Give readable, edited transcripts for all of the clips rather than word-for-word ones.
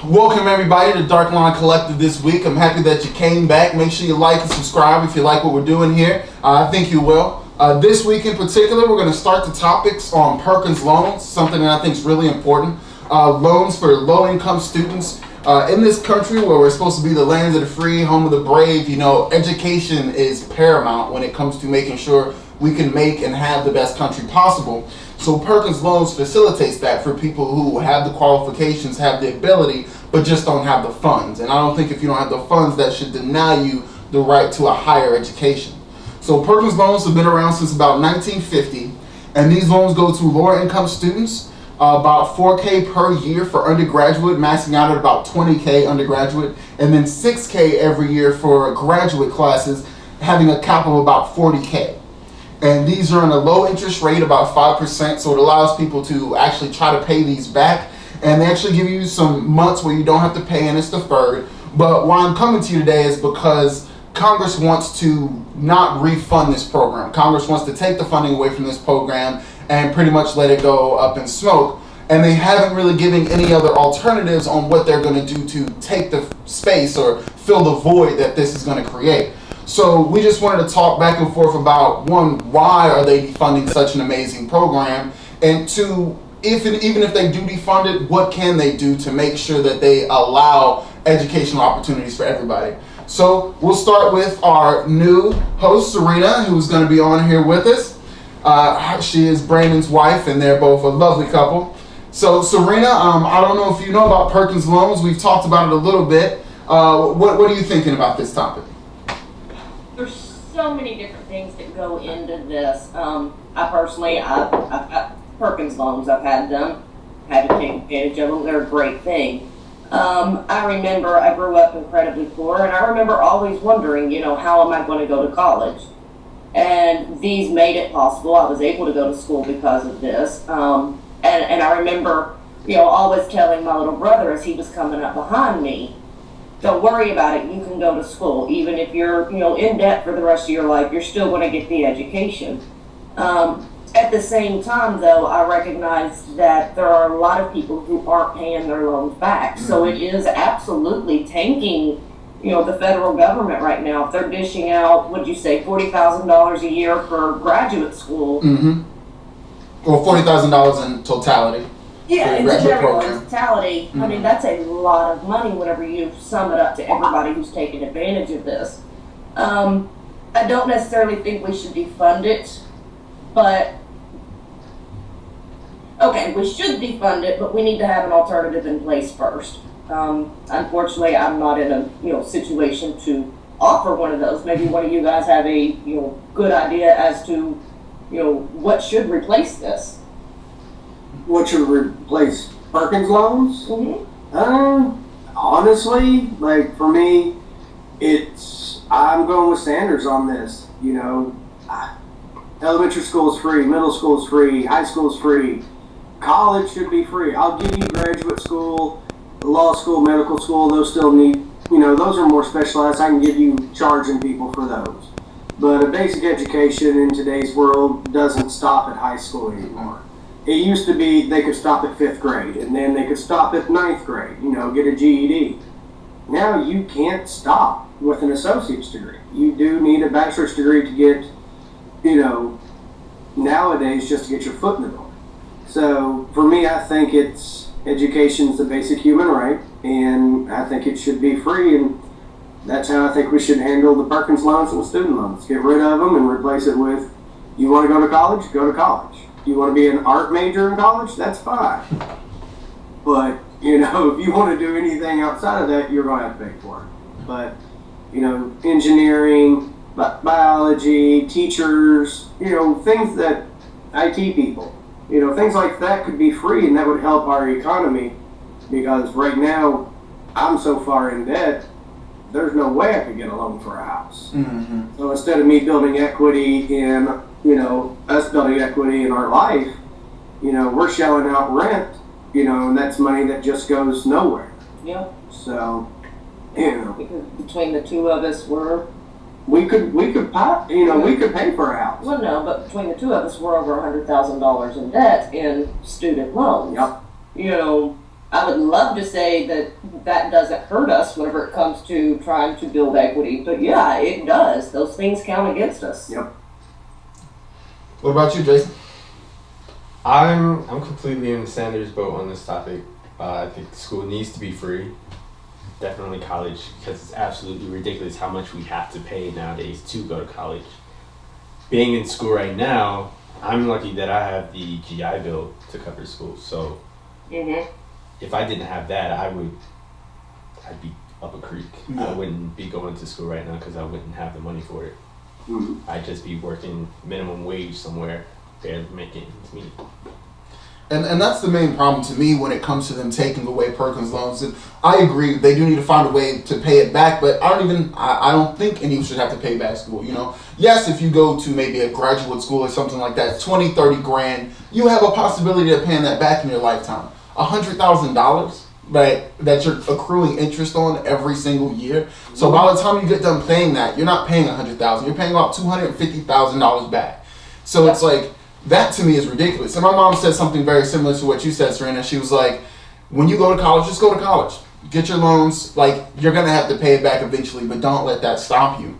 Welcome everybody to DarkLion Collective this week. I'm happy that you came back. Make sure you like and subscribe if you like what we're doing here. I think you will. This week in particular, we're going to start the topics on Perkins Loans, something that I think is really important. Loans for low-income students. In this country where we're supposed to be the land of the free, home of the brave, education is paramount when it comes to making sure we can make and have the best country possible. So Perkins Loans facilitates that for people who have the qualifications, have the ability, but just don't have the funds. And I don't think if you don't have the funds, that should deny you the right to a higher education. So Perkins Loans have been around since about 1950, and these loans go to lower income students, about $4K per year for undergraduate, maxing out at about $20K undergraduate, and then $6K every year for graduate classes, having a cap of about $40K. And these are on a low interest rate, about 5%, so it allows people to actually try to pay these back. And they actually give you some months where you don't have to pay and it's deferred. But why I'm coming to you today is because Congress wants to not refund this program. Congress wants to take the funding away from this program and pretty much let it go up in smoke. And they haven't really given any other alternatives on what they're going to do to take the space or fill the void that this is going to create. So we just wanted to talk back and forth about, one, why are they defunding such an amazing program? And two, even if they do defund it, what can they do to make sure that they allow educational opportunities for everybody? So we'll start with our new host, Sirena, who's going to be on here with us. She is Brandon's wife, and they're both a lovely couple. So Sirena, I don't know if you know about Perkins Loans. We've talked about it a little bit. What are you thinking about this topic? There's so many different things that go into this. I've got Perkins Loans. I've had them, had to take advantage of them. They're a great thing. I remember I grew up incredibly poor, and I remember always wondering, how am I going to go to college? And these made it possible. I was able to go to school because of this. And I remember, always telling my little brother as he was coming up behind me, don't worry about it, you can go to school. Even if you're, in debt for the rest of your life, you're still going to get the education. At the same time, though, I recognize that there are a lot of people who aren't paying their loans back. Mm-hmm. So it is absolutely tanking, the federal government right now. If they're dishing out, would you say, $40,000 a year for graduate school? Mm-hmm. Well, $40,000 in totality. Yeah, in totality. Mm-hmm. I mean, that's a lot of money whenever you sum it up to everybody who's taking advantage of this. I don't necessarily think we should defund it, but okay, we should defund it, but we need to have an alternative in place first. Unfortunately, I'm not in a situation to offer one of those. Maybe one of you guys have a good idea as to what should replace this. What should replace Perkins Loans? Mm-hmm. Honestly, for me, I'm going with Sanders on this. Elementary school is free, middle school is free, high school is free, college should be free. I'll give you graduate school, law school, medical school. Those still need, those are more specialized. I can give you charging people for those. But a basic education in today's world doesn't stop at high school anymore. It used to be they could stop at 5th grade, and then they could stop at 9th grade, get a GED. Now you can't stop with an associate's degree. You do need a bachelor's degree to get, nowadays just to get your foot in the door. So for me, I think education's a basic human right, and I think it should be free, and that's how I think we should handle the Perkins loans and the student loans. Get rid of them and replace it with, you want to go to college? Go to college. You want to be an art major in college? That's fine. But, if you want to do anything outside of that, you're going to have to pay for it. But, engineering, biology, teachers, things that IT people, things like that could be free, and that would help our economy, because right now I'm so far in debt, there's no way I could get a loan for a house. Mm-hmm. So instead of me building equity in, us building equity in our life, we're shelling out rent, and that's money that just goes nowhere. Yeah. So, Because between the two of us, we could we could pay for a house. Well, no, but between the two of us, we're over $100,000 in debt in student loans. Yep. I would love to say that that doesn't hurt us whenever it comes to trying to build equity. But yeah, it does. Those things count against us. Yep. What about you, Jaysin? I'm completely in Sanders' boat on this topic. I think school needs to be free. Definitely college, because it's absolutely ridiculous how much we have to pay nowadays to go to college. Being in school right now, I'm lucky that I have the GI Bill to cover school. So if I didn't have that, I'd be up a creek. Yeah. I wouldn't be going to school right now because I wouldn't have the money for it. I'd just be working minimum wage somewhere, barely making ends meet. And that's the main problem to me when it comes to them taking away Perkins loans. And I agree, they do need to find a way to pay it back, but I don't think any of you should have to pay back school, you know? Yes, if you go to maybe a graduate school or something like that, 20, 30 grand, you have a possibility of paying that back in your lifetime. $100,000 that you're accruing interest on every single year. So by the time you get done paying that, you're not paying $100,000, you're paying about $250,000 back. So it's like, that to me is ridiculous. And my mom said something very similar to what you said, Sirena. She was like, when you go to college, just go to college. Get your loans. Like, you're going to have to pay it back eventually, but don't let that stop you.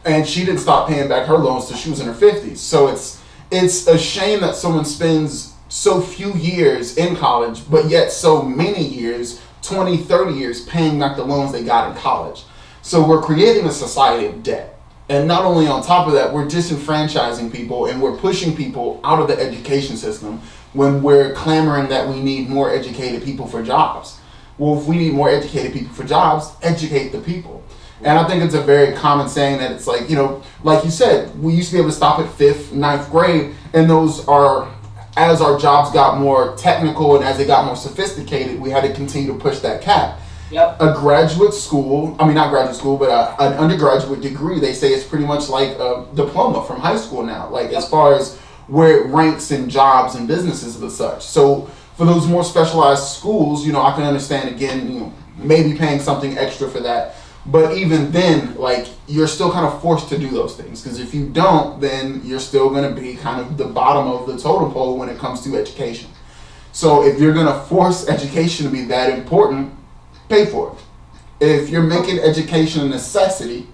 And she didn't stop paying back her loans till she was in her 50s. So it's a shame that someone spends so few years in college, but yet so many years, 20, 30 years, paying back the loans they got in college. So we're creating a society of debt. And not only on top of that, we're disenfranchising people and we're pushing people out of the education system when we're clamoring that we need more educated people for jobs. Well, if we need more educated people for jobs, educate the people. And I think it's a very common saying that it's like, you know, like you said, we used to be able to stop at 5th, 9th grade, and those are, as our jobs got more technical and as they got more sophisticated, we had to continue to push that cap. Yep. A graduate school, I mean not graduate school, but an undergraduate degree, they say it's pretty much like a diploma from high school now, like as far as where it ranks in jobs and businesses and such. So for those more specialized schools, you know, I can understand again, you know, maybe paying something extra for that. But even then, like, you're still kind of forced to do those things, because if you don't, then you're still going to be kind of the bottom of the totem pole when it comes to education. So if you're going to force education to be that important, pay for it. If you're making education a necessity,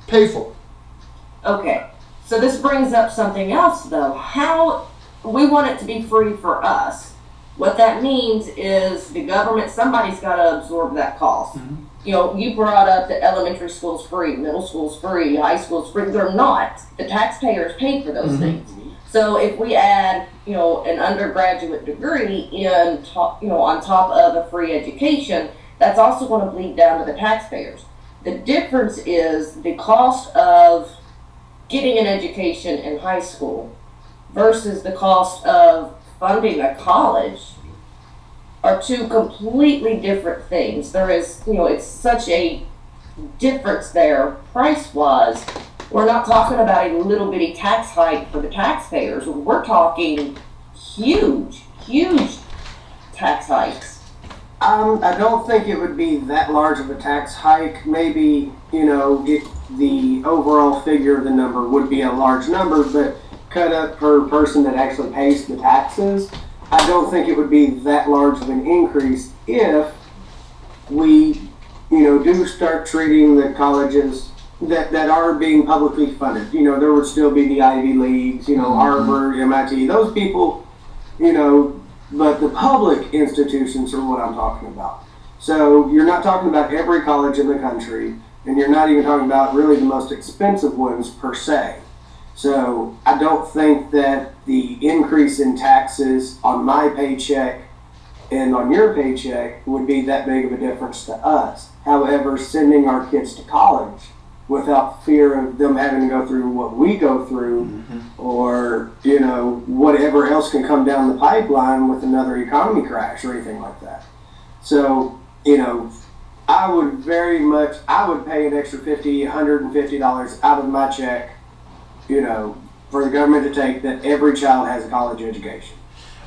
pay for it. Okay, so this brings up something else though. How we want it to be free for us. What that means is the government, somebody's got to absorb that cost. You know, you brought up that elementary school's free, middle school's free, high school's free. They're not. The taxpayers pay for those things. So if we add, you know, an undergraduate degree in, you know, on top of a free education, that's also going to bleed down to the taxpayers. The difference is the cost of getting an education in high school versus the cost of funding a college are two completely different things. There is, you know, it's such a difference there price-wise. We're not talking about a little bitty tax hike for the taxpayers. We're talking huge, huge tax hikes. I don't think it would be that large of a tax hike. Maybe, you know, the overall figure of the number would be a large number, but cut up per person that actually pays the taxes, I don't think it would be that large of an increase if we, you know, do start treating the colleges that are being publicly funded. You know, there would still be the Ivy Leagues, you know, Harvard, MIT, those people, you know, but the public institutions are what I'm talking about. So you're not talking about every college in the country, and you're not even talking about really the most expensive ones per se. So I don't think that the increase in taxes on my paycheck and on your paycheck would be that big of a difference to us. However, sending our kids to college without fear of them having to go through what we go through, or, you know, whatever else can come down the pipeline with another economy crash or anything like that. So, you know, I would pay an extra $150 out of my check, you know, for the government to take, that every child has a college education.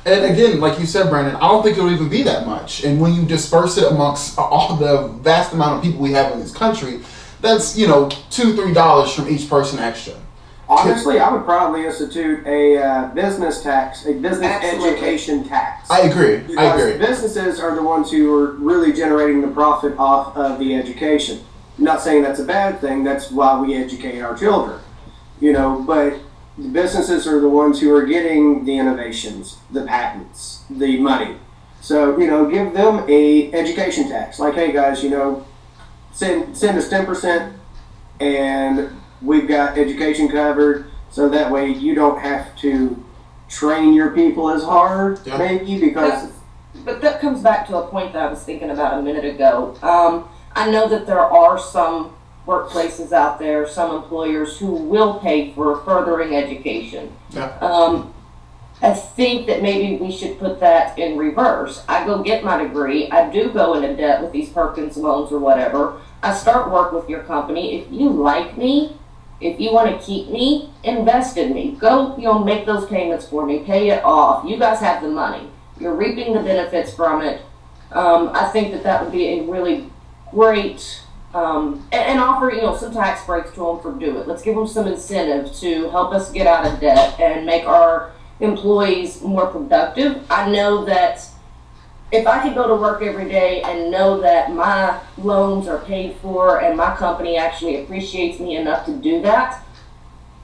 And again, like you said, Brandon, I don't think it'll even be that much. And when you disperse it amongst all the vast amount of people we have in this country, that's, you know, $2-3 from each person extra. Honestly, I would probably institute a business tax, a business Absolutely. education tax. I agree. Because businesses are the ones who are really generating the profit off of the education. I'm not saying that's a bad thing. That's why we educate our children. But the businesses are the ones who are getting the innovations, the patents, the money. So, give them a education tax. Like, hey guys, send us 10% and we've got education covered, so that way you don't have to train your people as hard, maybe, because... But that comes back to a point that I was thinking about a minute ago. I know that there are some workplaces out there, some employers who will pay for furthering education. Yeah. I think that maybe we should put that in reverse. I go get my degree, I do go into debt with these Perkins loans or whatever. I start work with your company. If you like me, if you want to keep me, invest in me. Go, make those payments for me, pay it off. You guys have the money. You're reaping the benefits from it. I think that would be a really great, and offer, some tax breaks to them for do it. Let's give them some incentive to help us get out of debt and make our employees more productive. I know that if I could go to work every day and know that my loans are paid for and my company actually appreciates me enough to do that,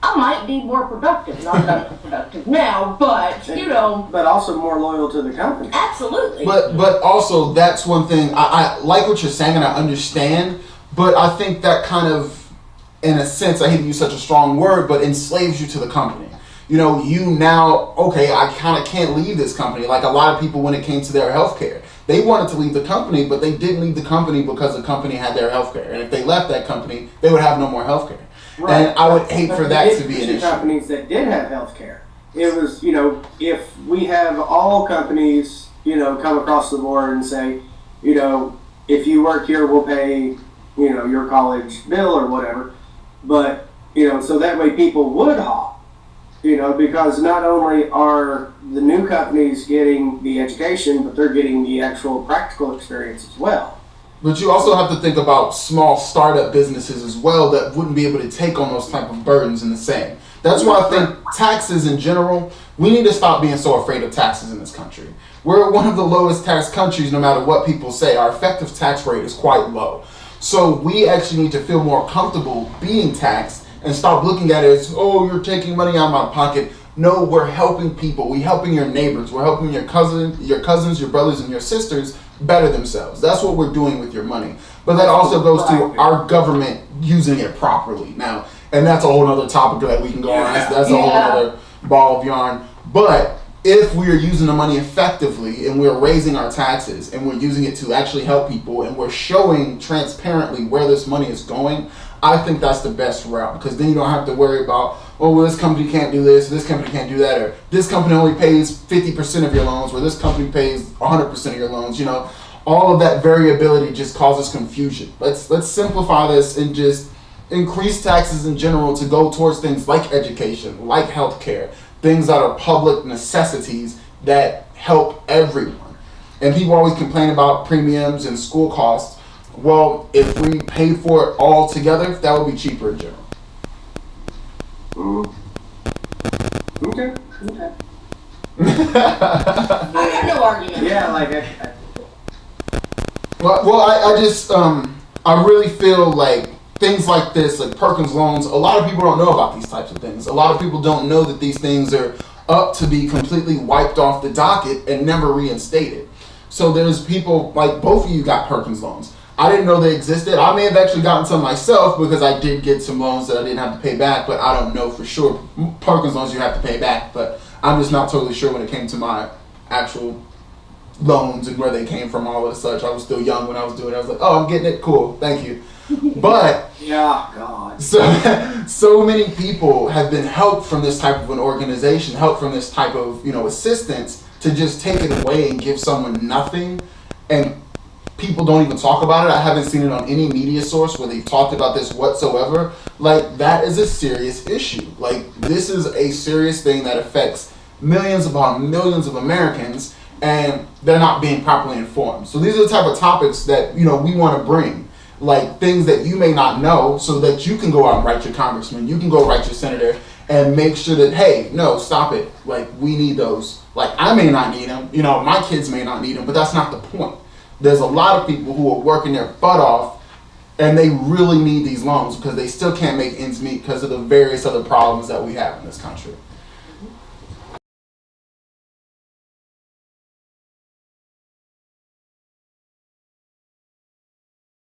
I might be more productive. Not that I'm not productive now, but But also more loyal to the company. Absolutely. But also, that's one thing, I like what you're saying and I understand, but I think that kind of, in a sense, I hate to use such a strong word, but enslaves you to the company. You now, okay, I kind of can't leave this company. Like a lot of people when it came to their healthcare, they wanted to leave the company, but they didn't leave the company because the company had their healthcare. And if they left that company, they would have no more healthcare. Right. And I would hate for that to be an issue. Companies that did have healthcare. It was, if we have all companies, come across the board and say, if you work here, we'll pay, your college bill or whatever. But, so that way people would hop. Because not only are the new companies getting the education, but they're getting the actual practical experience as well. But you also have to think about small startup businesses as well that wouldn't be able to take on those type of burdens in the same. That's why I think taxes in general, we need to stop being so afraid of taxes in this country. We're one of the lowest tax countries no matter what people say. Our effective tax rate is quite low. So we actually need to feel more comfortable being taxed and stop looking at it as, oh, you're taking money out of my pocket. No, we're helping people. We're helping your neighbors. We're helping your cousins, your brothers, and your sisters better themselves. That's what we're doing with your money. But that also goes to our government using it properly. Now, and that's a whole other topic that we can go on. That's a whole other ball of yarn. But if we are using the money effectively and we're raising our taxes and we're using it to actually help people and we're showing transparently where this money is going, I think that's the best route, because then you don't have to worry about, oh, well, this company can't do this company can't do that, or this company only pays 50% of your loans, or this company pays 100% of your loans. All of that variability just causes confusion. Let's simplify this and just increase taxes in general to go towards things like education, like healthcare, things that are public necessities that help everyone. And people always complain about premiums and school costs. Well, if we paid for it all together, that would be cheaper in general. Okay. I got no argument. Yeah, Well, I just, I really feel like things like this, like Perkins loans, a lot of people don't know about these types of things. A lot of people don't know that these things are up to be completely wiped off the docket and never reinstated. So there's people, like both of you got Perkins loans. I didn't know they existed. I may have actually gotten some myself because I did get some loans that I didn't have to pay back, but I don't know for sure. Perkins loans you have to pay back, but I'm just not totally sure when it came to my actual loans and where they came from, all of such. I was still young when I was doing it. I was like, oh, I'm getting it, cool, thank you. But yeah, God. So many people have been helped from this type of an organization, helped from this type of assistance to just take it away and give someone nothing, and people don't even talk about it. I haven't seen it on any media source where they've talked about this whatsoever. Like, that is a serious issue. Like, this is a serious thing that affects millions upon millions of Americans, and they're not being properly informed. So these are the type of topics that we want to bring, like things that you may not know, so that you can go out and write your congressman, you can go write your senator, and make sure that, hey, no, stop it. Like, we need those. Like, I may not need them. You know, my kids may not need them, but that's not the point. There's a lot of people who are working their butt off, and they really need these loans because they still can't make ends meet because of the various other problems that we have in this country.